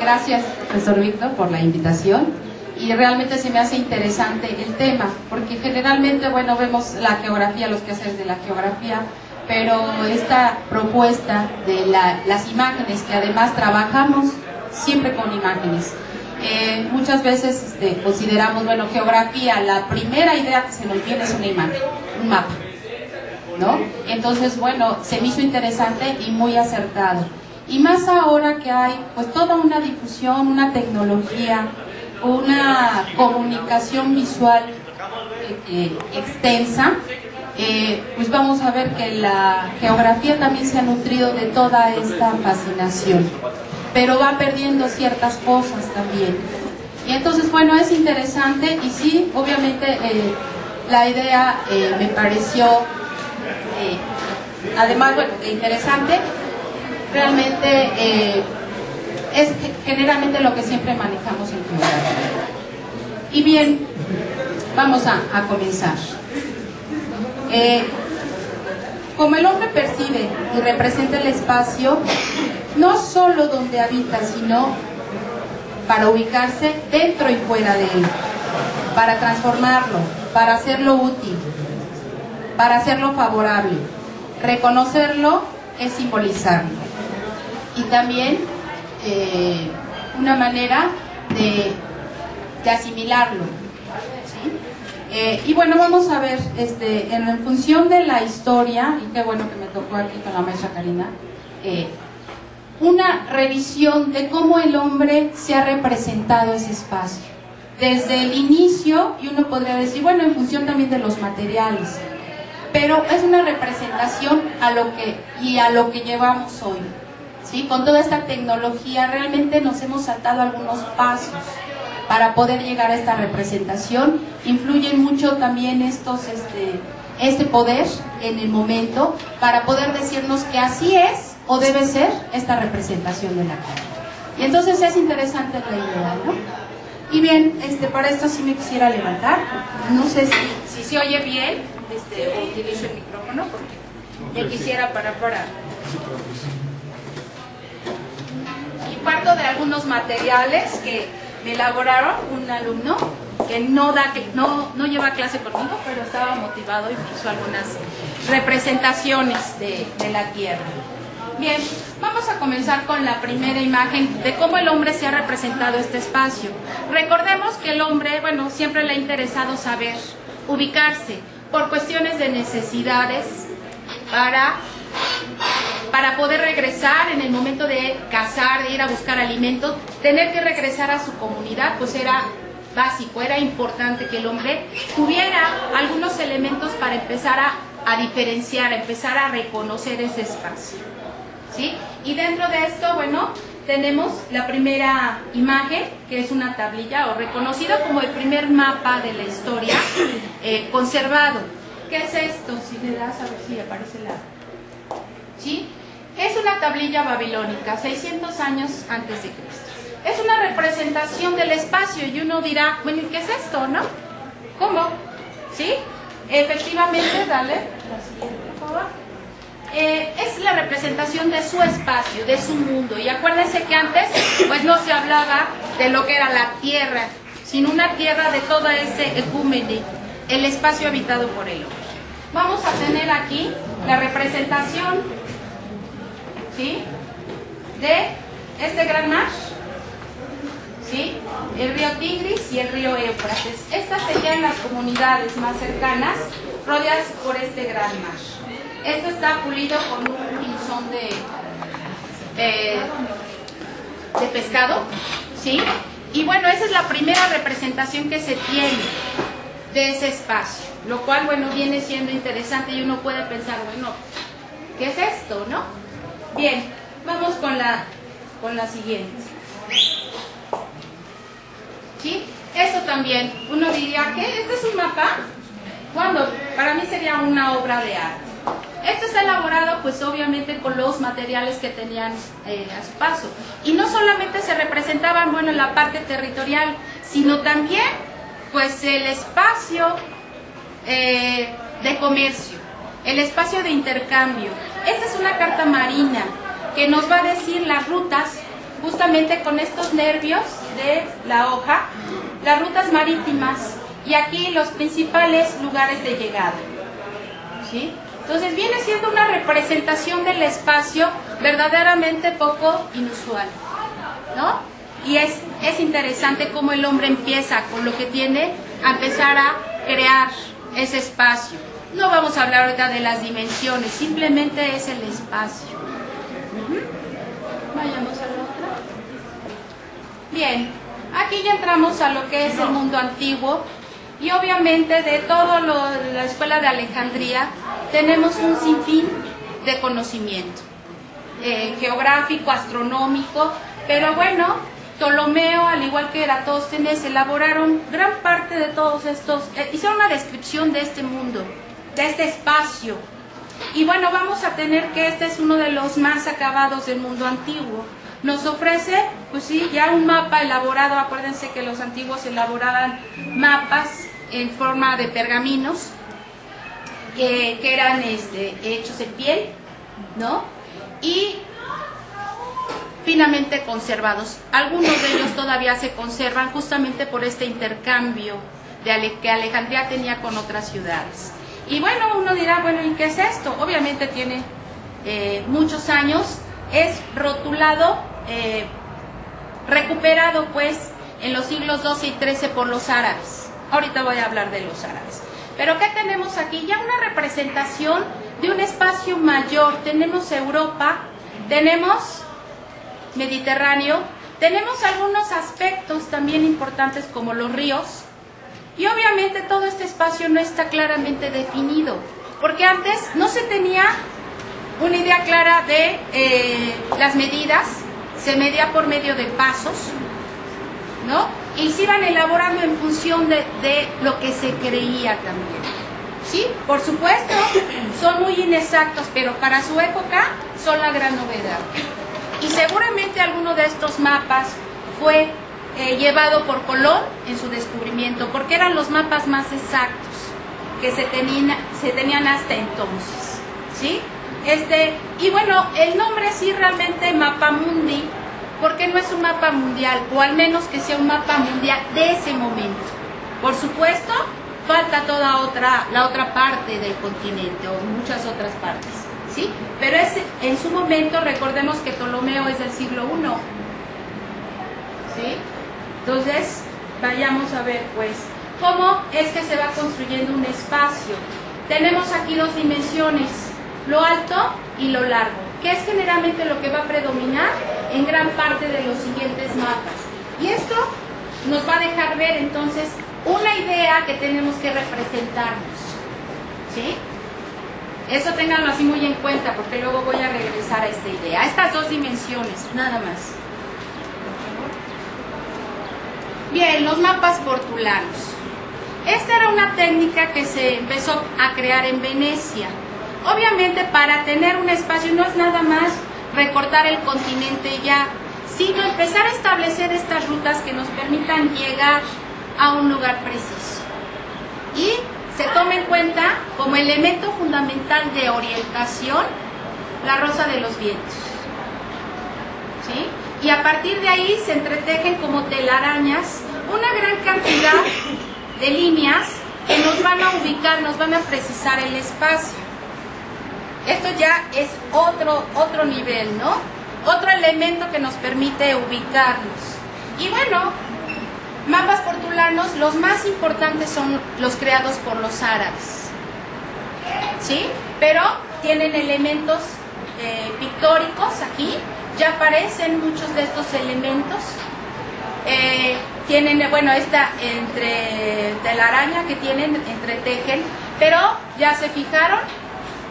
Gracias, profesor Víctor, por la invitación. Y realmente se me hace interesante el tema, porque generalmente, bueno, vemos la geografía, los quehaceres de la geografía, pero esta propuesta de las imágenes, que además trabajamos siempre con imágenes. Muchas veces consideramos, bueno, geografía, la primera idea que se nos viene es una imagen, un mapa, ¿no? Entonces, bueno, se me hizo interesante y muy acertado. Y más ahora que hay, pues, toda una difusión, una tecnología, una comunicación visual extensa, pues vamos a ver que la geografía también se ha nutrido de toda esta fascinación, pero va perdiendo ciertas cosas también. Y entonces, bueno, es interesante y sí, obviamente la idea me pareció, además, bueno, interesante. Realmente es generalmente lo que siempre manejamos en geografía. Y bien, vamos a comenzar. Como el hombre percibe y representa el espacio, no solo donde habita, sino para ubicarse dentro y fuera de él, para transformarlo, para hacerlo útil, para hacerlo favorable. Reconocerlo es simbolizarlo. Y también una manera de asimilarlo, ¿sí? Y bueno, vamos a ver, en función de la historia, y qué bueno que me tocó aquí con la maestra Karina, una revisión de cómo el hombre se ha representado ese espacio, desde el inicio, y uno podría decir, bueno, en función también de los materiales, pero es una representación a lo que llevamos hoy. ¿Sí? Con toda esta tecnología realmente nos hemos saltado algunos pasos para poder llegar a esta representación. Influyen mucho también este poder en el momento para poder decirnos que así es o debe ser esta representación de la cara. Y entonces es interesante la idea, ¿no? Y bien, para esto sí me quisiera levantar. No sé si se oye bien, o utilizo el micrófono porque me quisiera parar para... Parto de algunos materiales que me elaboraron un alumno que no lleva clase conmigo, pero estaba motivado y me hizo algunas representaciones de la Tierra. Bien, vamos a comenzar con la primera imagen de cómo el hombre se ha representado este espacio. Recordemos que el hombre, bueno, siempre le ha interesado saber, ubicarse, por cuestiones de necesidades, para poder regresar en el momento de cazar, de ir a buscar alimento, tener que regresar a su comunidad, pues era básico, era importante que el hombre tuviera algunos elementos para empezar a diferenciar, a empezar a reconocer ese espacio, ¿sí? Y dentro de esto, bueno, tenemos la primera imagen, que es una tablilla, o reconocido como el primer mapa de la historia conservado. ¿Qué es esto? Si le das, a ver si aparece la... ¿Sí? Es una tablilla babilónica, 600 años antes de Cristo. Es una representación del espacio y uno dirá, bueno, ¿qué es esto, no? ¿Cómo? ¿Sí? Efectivamente, dale, la siguiente, por favor. Es la representación de su espacio, de su mundo. Y acuérdense que antes, pues no se hablaba de lo que era la tierra, sino una tierra de todo ese ecúmene, el espacio habitado por el hombre. Vamos a tener aquí la representación, ¿sí?, de este gran mar, ¿sí?, el río Tigris y el río Éufrates. Estas serían las comunidades más cercanas rodeadas por este gran mar. Esto está pulido con un pinzón de pescado, ¿sí? Y bueno, esa es la primera representación que se tiene de ese espacio, lo cual, bueno, viene siendo interesante y uno puede pensar, bueno, ¿qué es esto, no? Bien, vamos con la siguiente. ¿Sí? Eso también, uno diría que este es un mapa, cuando para mí sería una obra de arte. Esto está elaborado, pues obviamente con los materiales que tenían a su paso. Y no solamente se representaban, bueno, la parte territorial, sino también, pues, el espacio de comercio, el espacio de intercambio. Esta es una carta marina que nos va a decir las rutas justamente con estos nervios de la hoja, las rutas marítimas y aquí los principales lugares de llegada. ¿Sí? Entonces viene siendo una representación del espacio verdaderamente poco inusual, ¿no? Y es interesante cómo el hombre empieza con lo que tiene a empezar a crear ese espacio. No vamos a hablar ahorita de las dimensiones, simplemente es el espacio. Vayamos a la otra. Bien, aquí ya entramos a lo que es el mundo antiguo y obviamente de todo la escuela de Alejandría tenemos un sinfín de conocimiento geográfico, astronómico, pero bueno, Ptolomeo, al igual que Eratóstenes, elaboraron gran parte de todos estos, hicieron una descripción de este mundo, de este espacio. Y bueno, vamos a tener que este es uno de los más acabados del mundo antiguo. Nos ofrece, pues sí, ya un mapa elaborado. Acuérdense que los antiguos elaboraban mapas en forma de pergaminos, que eran hechos en piel, ¿no? Y finamente conservados. Algunos de ellos todavía se conservan justamente por este intercambio que Alejandría tenía con otras ciudades. Y bueno, uno dirá, bueno, ¿y qué es esto? Obviamente tiene muchos años, es rotulado, recuperado pues en los siglos XII y XIII por los árabes. Ahorita voy a hablar de los árabes. Pero ¿qué tenemos aquí? Ya una representación de un espacio mayor. Tenemos Europa, tenemos Mediterráneo, tenemos algunos aspectos también importantes como los ríos. Y obviamente todo este espacio no está claramente definido, porque antes no se tenía una idea clara de las medidas, se medía por medio de pasos, ¿no? Y se iban elaborando en función de lo que se creía también. Sí, por supuesto, son muy inexactos, pero para su época son la gran novedad. Y seguramente alguno de estos mapas fue llevado por Colón en su descubrimiento, porque eran los mapas más exactos que se tenían hasta entonces, ¿sí? Y bueno, el nombre sí realmente Mapamundi, porque no es un mapa mundial, o al menos que sea un mapa mundial de ese momento. Por supuesto, falta la otra parte del continente, o muchas otras partes, ¿sí? Pero en su momento, recordemos que Ptolomeo es del siglo I, ¿sí? Entonces, vayamos a ver, pues, cómo es que se va construyendo un espacio. Tenemos aquí dos dimensiones, lo alto y lo largo, que es generalmente lo que va a predominar en gran parte de los siguientes mapas. Y esto nos va a dejar ver, entonces, una idea que tenemos que representarnos, ¿sí? Eso ténganlo así muy en cuenta, porque luego voy a regresar a esta idea, a estas dos dimensiones, nada más. Bien, los mapas portulanos. Esta era una técnica que se empezó a crear en Venecia. Obviamente para tener un espacio no es nada más recortar el continente ya, sino empezar a establecer estas rutas que nos permitan llegar a un lugar preciso. Y se toma en cuenta como elemento fundamental de orientación la rosa de los vientos, ¿sí? Y a partir de ahí se entretejen como telarañas una gran cantidad de líneas que nos van a ubicar, nos van a precisar el espacio. Esto ya es otro nivel, ¿no? Otro elemento que nos permite ubicarnos. Y bueno, mapas portulanos, los más importantes son los creados por los árabes, ¿sí? Pero tienen elementos pictóricos aquí. Ya aparecen muchos de estos elementos. Tienen, bueno, esta entre telaraña que tienen, entretejen, pero ya se fijaron,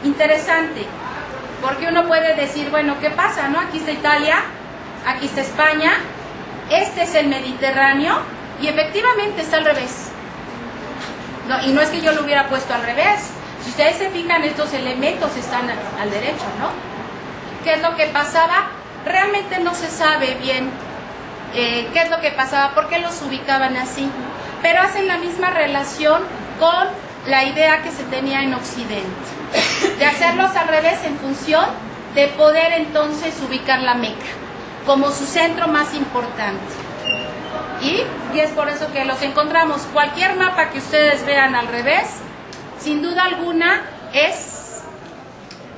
interesante, porque uno puede decir, bueno, ¿qué pasa, no? Aquí está Italia, aquí está España, este es el Mediterráneo, y efectivamente está al revés. No, y no es que yo lo hubiera puesto al revés. Si ustedes se fijan, estos elementos están al derecho, ¿no? ¿Qué es lo que pasaba? Realmente no se sabe bien qué es lo que pasaba, por qué los ubicaban así, pero hacen la misma relación con la idea que se tenía en Occidente, de hacerlos al revés en función de poder entonces ubicar la Meca. como su centro más importante. Y es por eso que los encontramos. Cualquier mapa que ustedes vean al revés, sin duda alguna es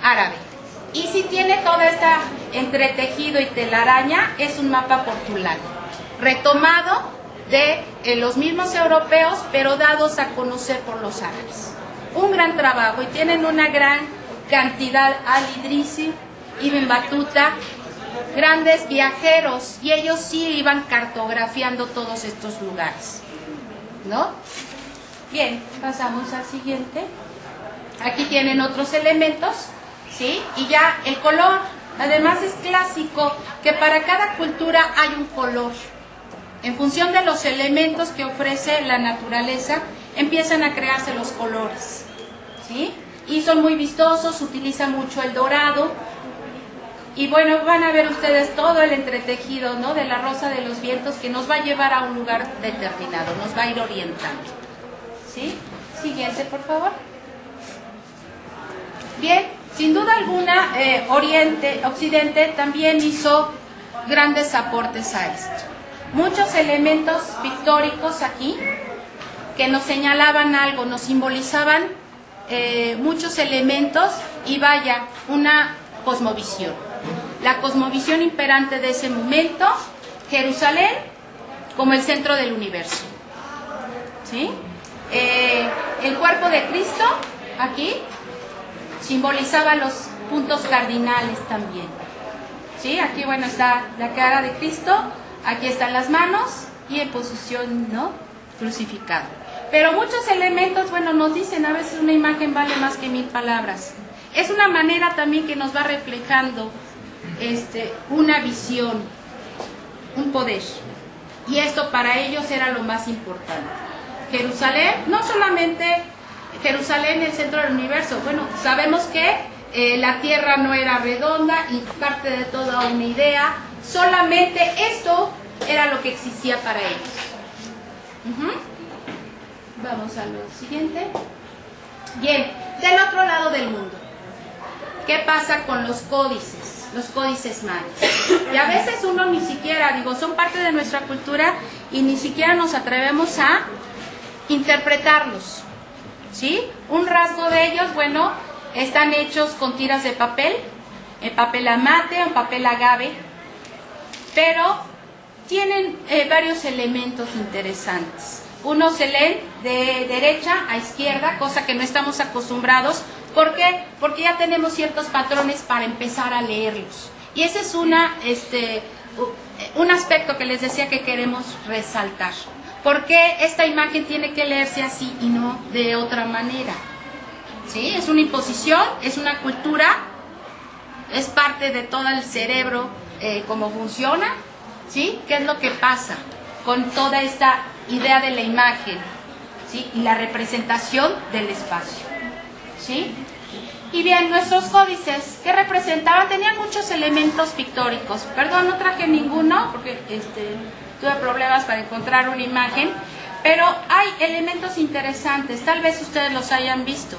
árabe. Y si tiene toda esta entretejido y telaraña, es un mapa portuario, retomado de los mismos europeos, pero dados a conocer por los árabes. Un gran trabajo, y tienen una gran cantidad, Al-Idrisi, Ibn Battuta, grandes viajeros, y ellos sí iban cartografiando todos estos lugares, ¿no? Bien, pasamos al siguiente. Aquí tienen otros elementos, ¿sí? Y ya el color, además es clásico que para cada cultura hay un color. En función de los elementos que ofrece la naturaleza, empiezan a crearse los colores, ¿sí? Y son muy vistosos, utiliza mucho el dorado. Y bueno, van a ver ustedes todo el entretejido, ¿no?, de la rosa de los vientos, que nos va a llevar a un lugar determinado, nos va a ir orientando, ¿sí? Siguiente, por favor. Bien, sin duda alguna, Occidente también hizo grandes aportes a esto. Muchos elementos pictóricos aquí que nos señalaban algo, nos simbolizaban muchos elementos, y vaya, una cosmovisión. La cosmovisión imperante de ese momento, Jerusalén como el centro del universo, ¿sí? El cuerpo de Cristo aquí simbolizaba los puntos cardinales también, ¿sí? Aquí, bueno, está la cara de Cristo, aquí están las manos y en posición, ¿no?, crucificado. Pero muchos elementos, bueno, nos dicen, a veces una imagen vale más que 1000 palabras. Es una manera también que nos va reflejando una visión, un poder. Y esto para ellos era lo más importante. Jerusalén, no solamente Jerusalén, el centro del universo. Bueno, sabemos que la tierra no era redonda y parte de toda una idea. Solamente esto era lo que existía para ellos. Vamos a lo siguiente. Bien, del otro lado del mundo, ¿qué pasa con los códices? Los códices mayas. Y a veces uno ni siquiera, son parte de nuestra cultura y ni siquiera nos atrevemos a interpretarlos, ¿sí? Un rasgo de ellos, bueno, están hechos con tiras de papel, en papel amate o en papel agave, pero tienen varios elementos interesantes. Unos se leen de derecha a izquierda, cosa que no estamos acostumbrados. ¿Por qué? Porque ya tenemos ciertos patrones para empezar a leerlos. Y ese es un aspecto que les decía que queremos resaltar. ¿Por qué esta imagen tiene que leerse así y no de otra manera? ¿Sí? Es una imposición, es una cultura, es parte de todo el cerebro, cómo funciona, ¿sí? ¿Qué es lo que pasa con toda esta idea de la imagen, ¿sí?, y la representación del espacio, ¿sí? Y bien, nuestros códices, ¿qué representaban? Tenían muchos elementos pictóricos. Perdón, no traje ninguno porque tuve problemas para encontrar una imagen, pero hay elementos interesantes, tal vez ustedes los hayan visto.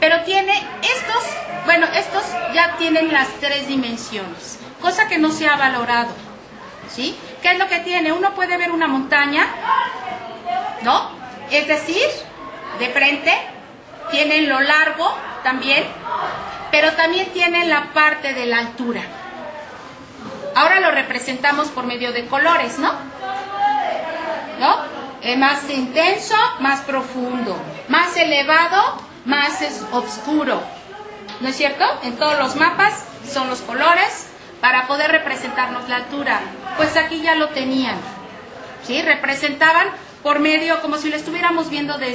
Pero tiene estos ya tienen las 3 dimensiones, cosa que no se ha valorado, ¿sí? ¿Qué es lo que tiene? Uno puede ver una montaña, ¿no? Es decir, de frente, tienen lo largo también, pero también tienen la parte de la altura. Ahora lo representamos por medio de colores, ¿no? Más intenso, más profundo, más elevado, más oscuro, ¿no es cierto? En todos los mapas son los colores para poder representarnos la altura. Pues aquí ya lo tenían, ¿sí? Representaban por medio, como si lo estuviéramos viendo desde